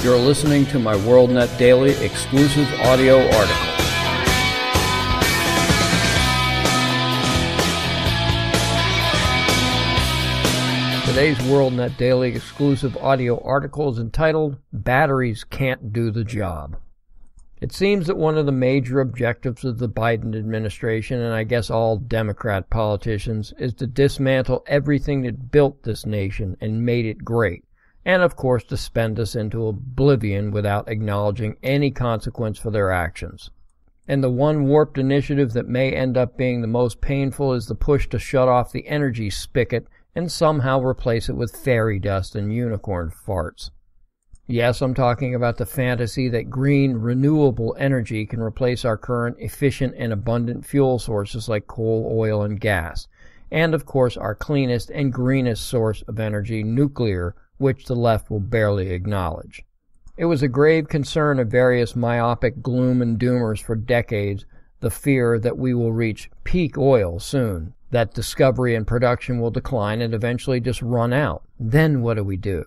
You're listening to my WorldNet Daily exclusive audio article. Today's WorldNet Daily exclusive audio article is entitled, "Batteries Can't Do the Job." It seems that one of the major objectives of the Biden administration, and I guess all Democrat politicians, is to dismantle everything that built this nation and made it great, and of course to spend us into oblivion without acknowledging any consequence for their actions. And the one warped initiative that may end up being the most painful is the push to shut off the energy spicket and somehow replace it with fairy dust and unicorn farts. Yes, I'm talking about the fantasy that green, renewable energy can replace our current efficient and abundant fuel sources like coal, oil, and gas, and of course our cleanest and greenest source of energy, nuclear, which the left will barely acknowledge. It was a grave concern of various myopic gloom and doomers for decades, the fear that we will reach peak oil soon, that discovery and production will decline and eventually just run out. Then what do we do?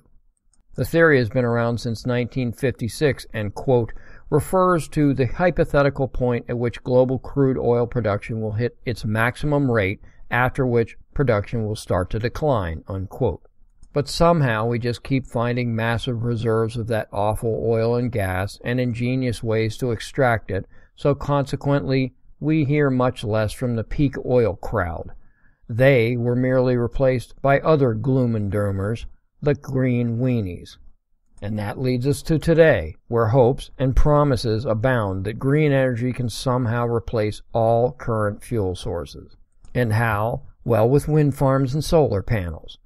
The theory has been around since 1956 and, quote, refers to the hypothetical point at which global crude oil production will hit its maximum rate, after which production will start to decline, unquote. But somehow we just keep finding massive reserves of that awful oil and gas and ingenious ways to extract it, so consequently we hear much less from the peak oil crowd. They were merely replaced by other gloom and doomers, the green weenies. And that leads us to today, where hopes and promises abound that green energy can somehow replace all current fuel sources. And how? Well, with wind farms and solar panels.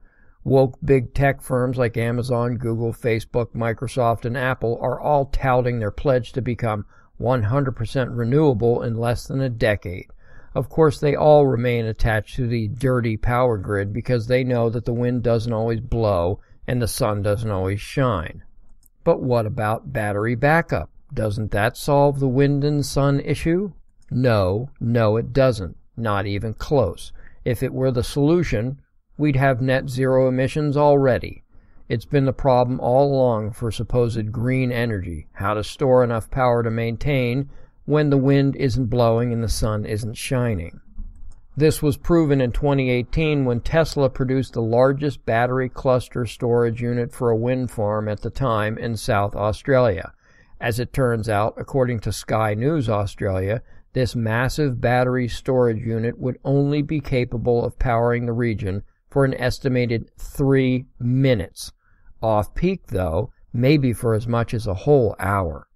Woke big tech firms like Amazon, Google, Facebook, Microsoft, and Apple are all touting their pledge to become 100% renewable in less than a decade. Of course, they all remain attached to the dirty power grid because they know that the wind doesn't always blow and the sun doesn't always shine. But what about battery backup? Doesn't that solve the wind and sun issue? No, it doesn't. Not even close. If it were the solution, we'd have net zero emissions already. It's been the problem all along for supposed green energy, how to store enough power to maintain when the wind isn't blowing and the sun isn't shining. This was proven in 2018 when Tesla produced the largest battery cluster storage unit for a wind farm at the time in South Australia. As it turns out, according to Sky News Australia, this massive battery storage unit would only be capable of powering the region for an estimated 3 minutes. Off-peak, though, maybe for as much as a whole hour.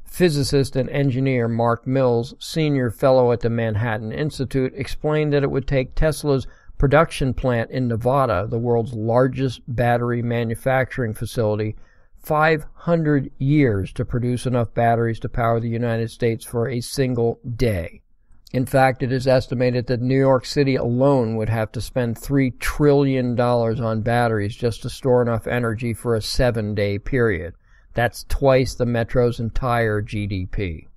Physicist and engineer Mark Mills, senior fellow at the Manhattan Institute, explained that it would take Tesla's production plant in Nevada, the world's largest battery manufacturing facility, 500 years to produce enough batteries to power the United States for a single day. In fact, it is estimated that New York City alone would have to spend $3 trillion on batteries just to store enough energy for a 7-day period. That's twice the metro's entire GDP.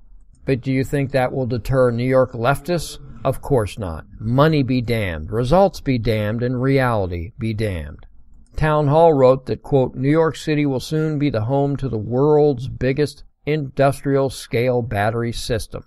But do you think that will deter New York leftists? Of course not. Money be damned, results be damned, and reality be damned. Town Hall wrote that, quote, New York City will soon be the home to the world's biggest industrial-scale battery system.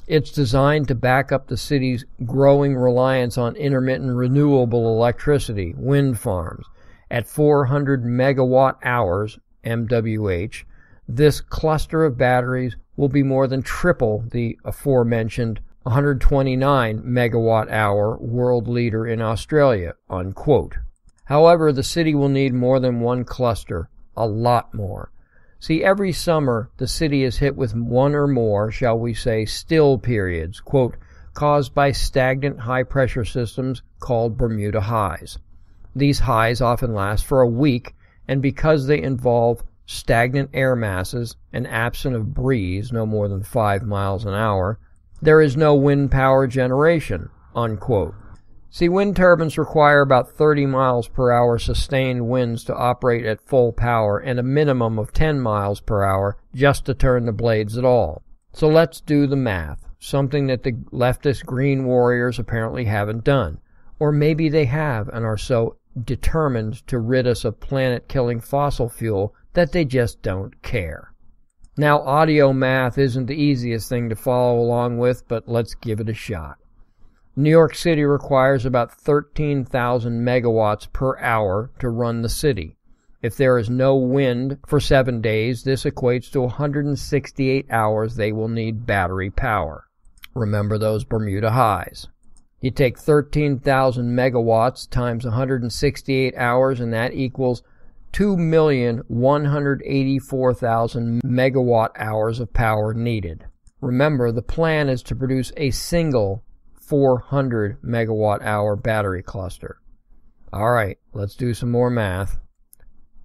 It's designed to back up the city's growing reliance on intermittent renewable electricity, wind farms. At 400 megawatt hours, MWH, this cluster of batteries will be more than triple the aforementioned 129 megawatt hour world leader in Australia, unquote. However, the city will need more than one cluster, a lot more. See, every summer the city is hit with one or more, shall we say, still periods, quote, caused by stagnant high-pressure systems called Bermuda highs. These highs often last for a week, and because they involve stagnant air masses and absent of breeze, no more than 5 miles an hour, there is no wind power generation, unquote. See, wind turbines require about 30 miles per hour sustained winds to operate at full power and a minimum of 10 miles per hour just to turn the blades at all. So let's do the math, something that the leftist green warriors apparently haven't done. Or maybe they have and are so determined to rid us of planet-killing fossil fuel that they just don't care. Now, audio math isn't the easiest thing to follow along with, but let's give it a shot. New York City requires about 13,000 megawatts per hour to run the city. If there is no wind for 7 days, this equates to 168 hours they will need battery power. Remember those Bermuda highs. You take 13,000 megawatts times 168 hours, and that equals 2,184,000 megawatt hours of power needed. Remember, the plan is to produce a single 400 megawatt hour battery cluster. All right, let's do some more math.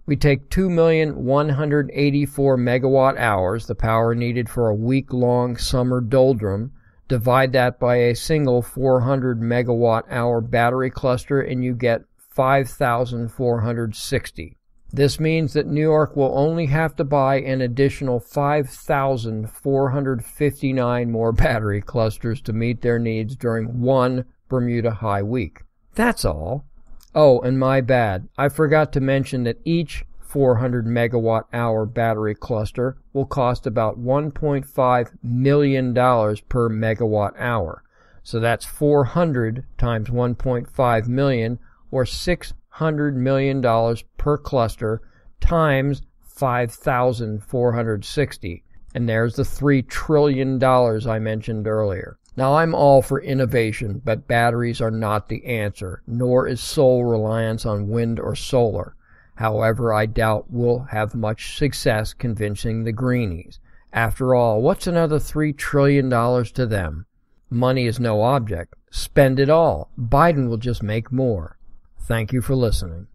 We take 2,184 megawatt hours, the power needed for a week-long summer doldrum, divide that by a single 400 megawatt hour battery cluster, and you get 5,460. This means that New York will only have to buy an additional 5,459 more battery clusters to meet their needs during one Bermuda high week. That's all. Oh, and my bad. I forgot to mention that each 400 megawatt hour battery cluster will cost about $1.5 million per megawatt hour. So that's 400 times 1.5 million, or $600 million per cluster times 5,460. And there's the $3 trillion I mentioned earlier. Now, I'm all for innovation, but batteries are not the answer, nor is sole reliance on wind or solar. However, I doubt we'll have much success convincing the greenies. After all, what's another $3 trillion to them? Money is no object. Spend it all. Biden will just make more. Thank you for listening.